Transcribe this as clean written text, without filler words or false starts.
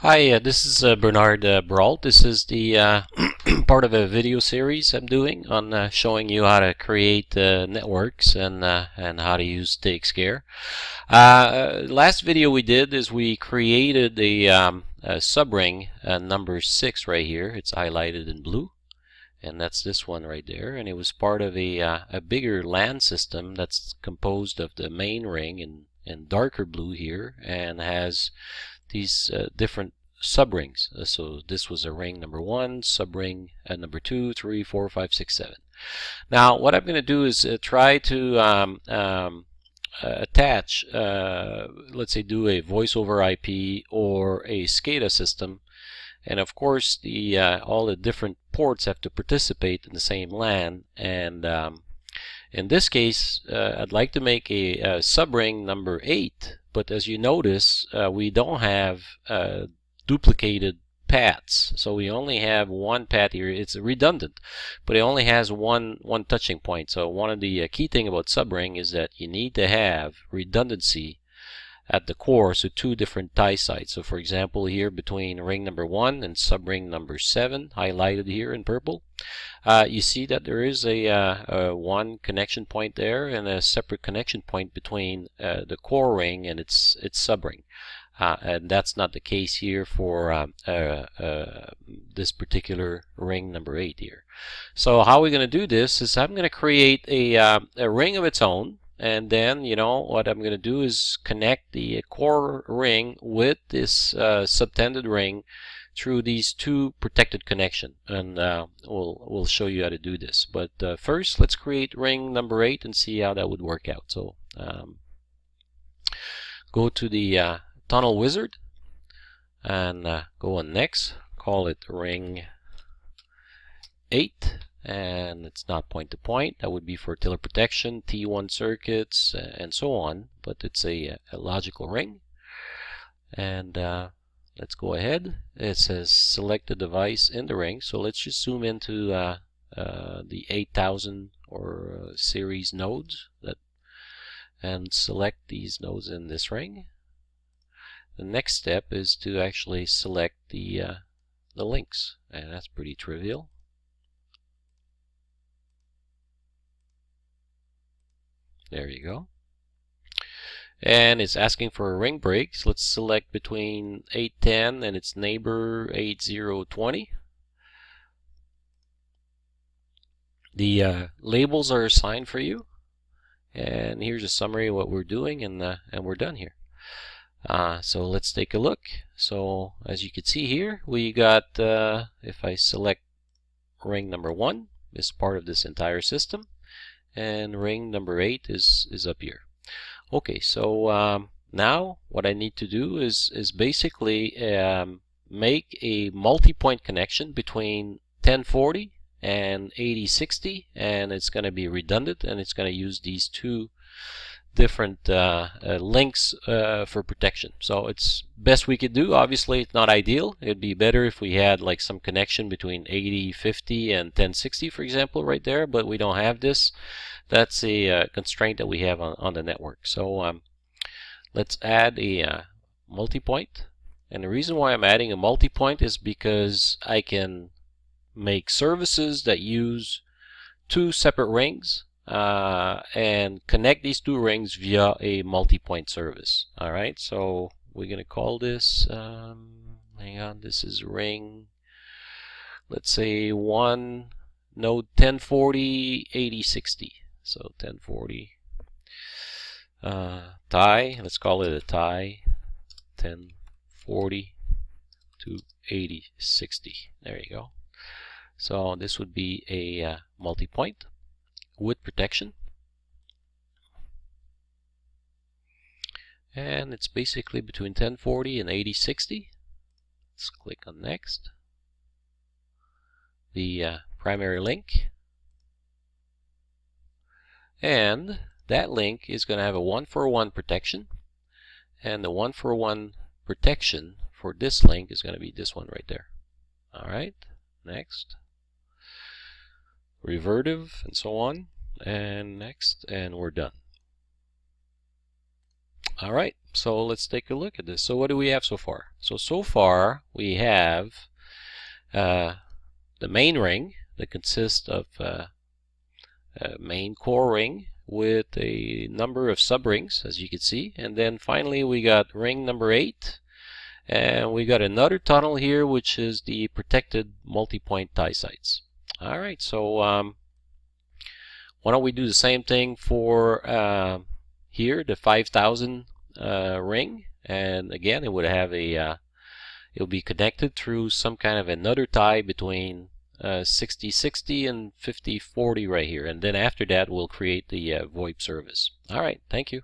Hi, this is Bernard Brault. This is the part of a video series I'm doing on showing you how to create networks and how to use TakeScare. Last video we did is we created a subring number 6 right here. It's highlighted in blue, and that's this one right there. And it was part of a bigger LAN system that's composed of the main ring in darker blue here, and has these different subrings. So this was a ring number 1, subring number 2, 3, 4, 5, 6, 7. Now what I'm going to do is try to attach, let's say, do a voice over IP or a SCADA system, and of course the all the different ports have to participate in the same LAN. And in this case, I'd like to make a subring number 8, but as you notice, we don't have duplicated paths. So we only have one path here. It's redundant, but it only has one touching point. So one of the key thing about subring is that you need to have redundancy at the core, so two different tie sites. So for example, here between ring number 1 and subring number 7, highlighted here in purple, you see that there is a one connection point there and a separate connection point between the core ring and its subring. And that's not the case here for this particular ring number 8 here. So how we're going to do this is I'm going to create a ring of its own. And then, you know, what I'm going to do is connect the core ring with this subtended ring through these two protected connections. And we'll show you how to do this. But first, let's create ring number 8 and see how that would work out. So go to the tunnel wizard and go on next. Call it ring 8. And it's not point-to-point. That would be for teleprotection, T1 circuits, and so on. But it's a logical ring. And let's go ahead. It says select the device in the ring. So let's just zoom into the 8000 or series nodes and select these nodes in this ring. The next step is to actually select the links, and that's pretty trivial. There you go. And it's asking for a ring break. So let's select between 810 and its neighbor 8020. The labels are assigned for you. And here's a summary of what we're doing, and we're done here. So let's take a look. So as you can see here, we got, if I select ring number 1, is part of this entire system. And ring number 8 is up here. Okay, so now what I need to do is basically make a multi-point connection between 1040 and 8060, and it's going to be redundant, and it's going to use these two different links for protection. So it's best we could do. Obviously it's not ideal. It'd be better if we had like some connection between 8050 and 1060, for example, right there, but we don't have this. That's a constraint that we have on the network. So let's add a multi-point. And the reason why I'm adding a multi-point is because I can make services that use two separate rings and connect these two rings via a multi-point service. Alright, so we're going to call this, hang on, this is ring, let's say 1 node 1040 8060. So 1040 tie, let's call it a tie 1040 to 8060. There you go. So this would be a multi-point with protection, and it's basically between 1040 and 8060. Let's click on next. The primary link, and that link is going to have a 1-for-1 protection, and the 1-for-1 protection for this link is going to be this one right there. Alright, next. Revertive, and so on, and next, and we're done. Alright, So let's take a look at this. So what do we have so far? So far we have the main ring that consists of a main core ring with a number of sub-rings, as you can see, and then finally we got ring number 8, and we got another tunnel here, which is the protected multi-point tie sites. Alright, so why don't we do the same thing for here, the 5000 ring, and again it would have a it'll be connected through some kind of another tie between 60-60 and 50-40 right here, and then after that we'll create the VoIP service. Alright, thank you.